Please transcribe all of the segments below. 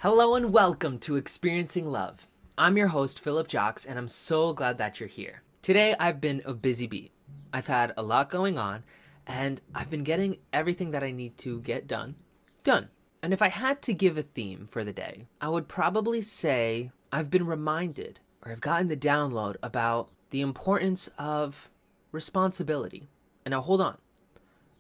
Hello and welcome to Experiencing Love. I'm your host, Philip Jocks, and I'm so glad that you're here. Today, I've been a busy bee. I've had a lot going on, and I've been getting everything that I need to get done. And if I had to give a theme for the day, I would probably say I've been reminded, or I've gotten the download about the importance of responsibility. And now, hold on.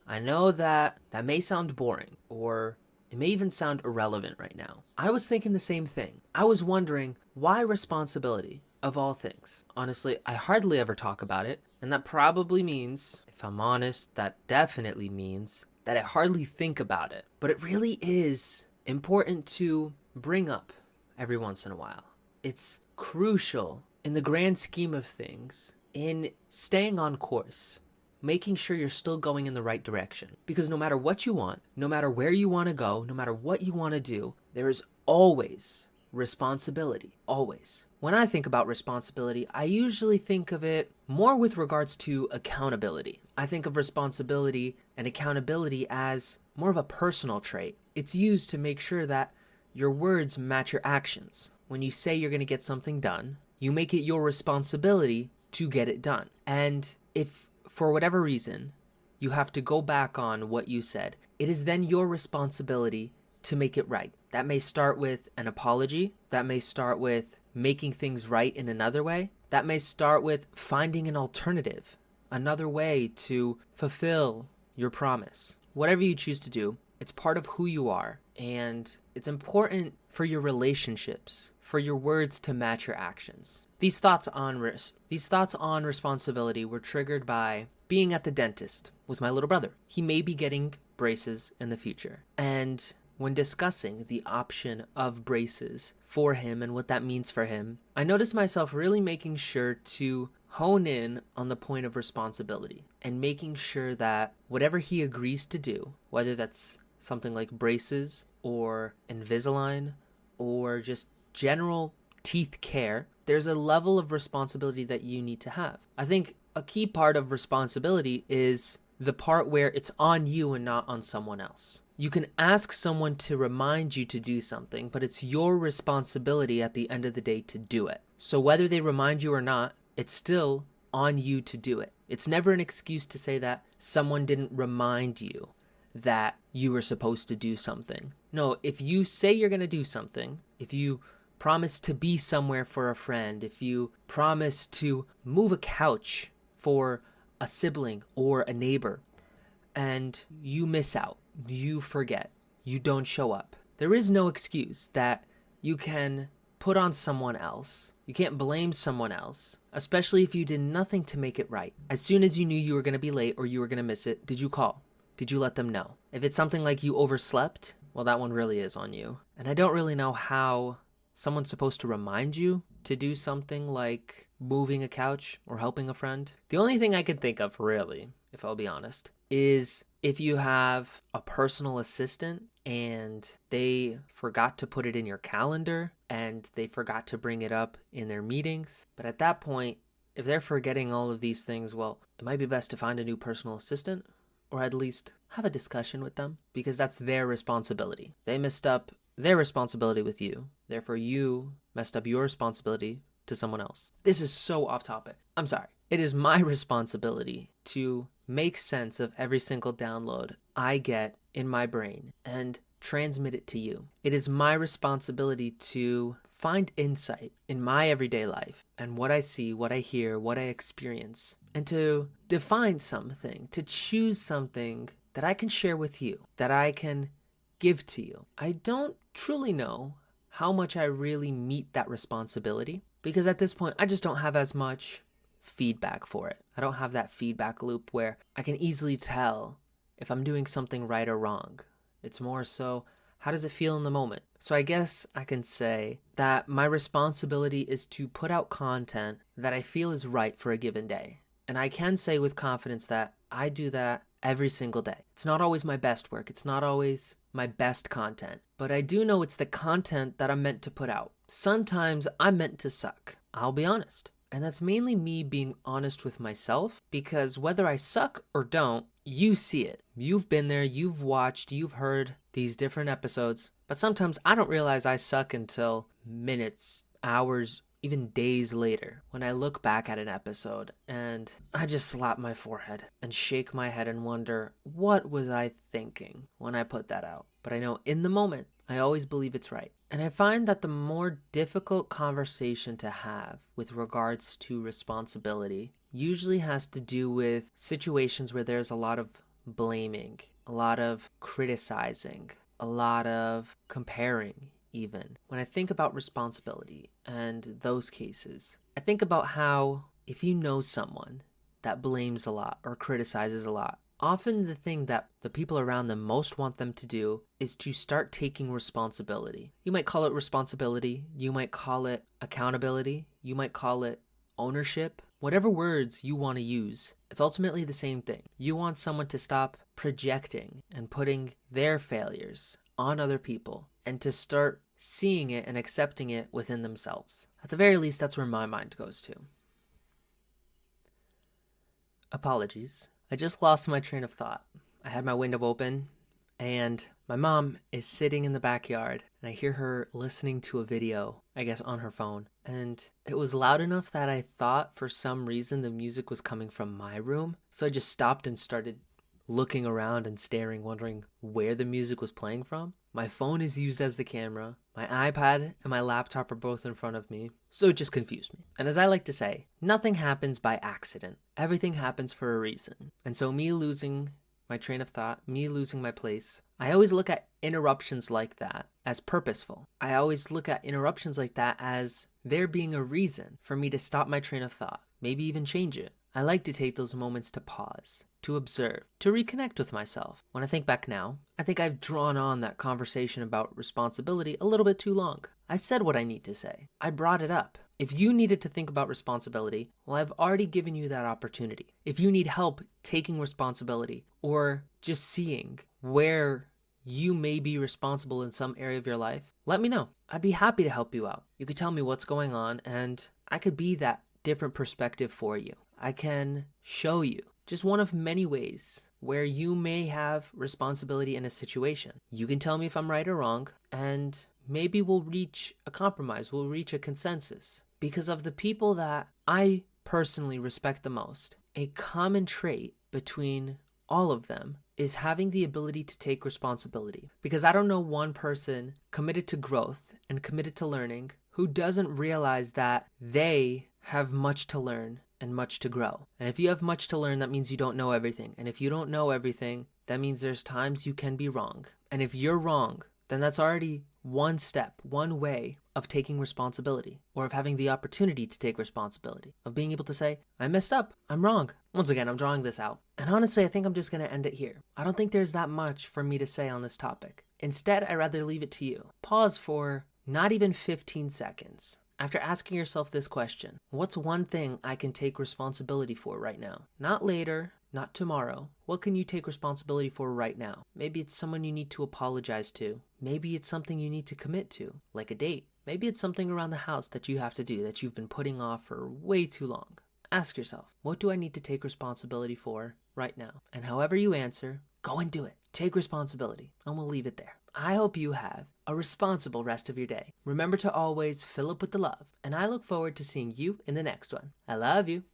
I know that may sound boring, or it may even sound irrelevant right now. I was thinking the same thing. I was wondering, why responsibility of all things? Honestly, I hardly ever talk about it, and that probably means, if I'm honest, that definitely means that I hardly think about it. But it really is important to bring up every once in a while. It's crucial in the grand scheme of things in staying on course, making sure you're still going in the right direction. Because no matter what you want, no matter where you want to go, no matter what you want to do, there is always responsibility. Always. When I think about responsibility, I usually think of it more with regards to accountability. I think of responsibility and accountability as more of a personal trait. It's used to make sure that your words match your actions. When you say you're going to get something done, you make it your responsibility to get it done. And if for whatever reason you have to go back on what you said, it is then your responsibility to make it right. That may start with an apology. That may start with making things right in another way. That may start with finding an alternative, another way to fulfill your promise. Whatever you choose to do, it's part of who you are, and it's important for your relationships, for your words to match your actions. These thoughts on responsibility were triggered by being at the dentist with my little brother. He may be getting braces in the future, and when discussing the option of braces for him and what that means for him, I noticed myself really making sure to hone in on the point of responsibility and making sure that whatever he agrees to do, whether that's something like braces or Invisalign or just general teeth care, there's a level of responsibility that you need to have. I think a key part of responsibility is the part where it's on you and not on someone else. You can ask someone to remind you to do something, but it's your responsibility at the end of the day to do it. So whether they remind you or not, it's still on you to do it. It's never an excuse to say that someone didn't remind you that you were supposed to do something. No, if you say you're going to do something, if you promise to be somewhere for a friend, if you promise to move a couch for a sibling or a neighbor, and you miss out, you forget, you don't show up, there is no excuse that you can put on someone else. You can't blame someone else, especially if you did nothing to make it right. As soon as you knew you were going to be late or you were going to miss it, did you call? Did you let them know? If it's something like you overslept, well, that one really is on you. And I don't really know how someone's supposed to remind you to do something like moving a couch or helping a friend. The only thing I can think of, really, if I'll be honest, is if you have a personal assistant and they forgot to put it in your calendar and they forgot to bring it up in their meetings. But at that point, if they're forgetting all of these things, well, it might be best to find a new personal assistant, or at least have a discussion with them, because that's their responsibility. They messed up their responsibility with you. Therefore, you messed up your responsibility to someone else. This is so off topic. I'm sorry. It is my responsibility to make sense of every single download I get in my brain and transmit it to you. It is my responsibility to find insight in my everyday life and what I see, what I hear, what I experience, and to define something, to choose something that I can share with you, that I can give to you. I don't truly know how much I really meet that responsibility, because at this point, I just don't have as much feedback for it. I don't have that feedback loop where I can easily tell if I'm doing something right or wrong. It's more so, how does it feel in the moment? So I guess I can say that my responsibility is to put out content that I feel is right for a given day. And I can say with confidence that I do that every single day. It's not always my best work. It's not always my best content. But I do know it's the content that I'm meant to put out. Sometimes I'm meant to suck. I'll be honest. And that's mainly me being honest with myself, because whether I suck or don't, you see it. You've been there, you've watched, you've heard these different episodes. But sometimes I don't realize I suck until minutes, hours, even days later when I look back at an episode and I just slap my forehead and shake my head and wonder, what was I thinking when I put that out? But I know in the moment, I always believe it's right. And I find that the more difficult conversation to have with regards to responsibility usually has to do with situations where there's a lot of blaming, a lot of criticizing, a lot of comparing even. When I think about responsibility and those cases, I think about how if you know someone that blames a lot or criticizes a lot, often the thing that the people around them most want them to do is to start taking responsibility. You might call it responsibility, you might call it accountability, you might call it ownership, whatever words you want to use. It's ultimately the same thing. You want someone to stop projecting and putting their failures on other people and to start seeing it and accepting it within themselves. At the very least, that's where my mind goes to. Apologies. I just lost my train of thought. I had my window open and my mom is sitting in the backyard and I hear her listening to a video, I guess on her phone. And it was loud enough that I thought for some reason the music was coming from my room. So I just stopped and started looking around and staring, wondering where the music was playing from. My phone is used as the camera. My iPad and my laptop are both in front of me. So it just confused me. And as I like to say, nothing happens by accident. Everything happens for a reason. And so me losing my train of thought, me losing my place, I always look at interruptions like that as purposeful. I always look at interruptions like that as there being a reason for me to stop my train of thought, maybe even change it. I like to take those moments to pause, to observe, to reconnect with myself. When I think back now, I think I've drawn on that conversation about responsibility a little bit too long. I said what I need to say. I brought it up. If you needed to think about responsibility, well, I've already given you that opportunity. If you need help taking responsibility or just seeing where you may be responsible in some area of your life, let me know. I'd be happy to help you out. You could tell me what's going on and I could be that different perspective for you. I can show you just one of many ways where you may have responsibility in a situation. You can tell me if I'm right or wrong, and maybe we'll reach a compromise, we'll reach a consensus. Because of the people that I personally respect the most, a common trait between all of them is having the ability to take responsibility. Because I don't know one person committed to growth and committed to learning who doesn't realize that they have much to learn and much to grow. And if you have much to learn, that means you don't know everything. And if you don't know everything, that means there's times you can be wrong. And if you're wrong, then that's already one step, one way of taking responsibility, or of having the opportunity to take responsibility, of being able to say, I messed up, I'm wrong. Once again, I'm drawing this out. And honestly, I think I'm just going to end it here. I don't think there's that much for me to say on this topic. Instead, I'd rather leave it to you. Pause for not even 15 seconds. After asking yourself this question, what's one thing I can take responsibility for right now? Not later, not tomorrow. What can you take responsibility for right now? Maybe it's someone you need to apologize to. Maybe it's something you need to commit to, like a date. Maybe it's something around the house that you have to do that you've been putting off for way too long. Ask yourself, what do I need to take responsibility for right now? And however you answer, go and do it. Take responsibility, and we'll leave it there. I hope you have a responsible rest of your day. Remember to always fill up with the love, and I look forward to seeing you in the next one. I love you.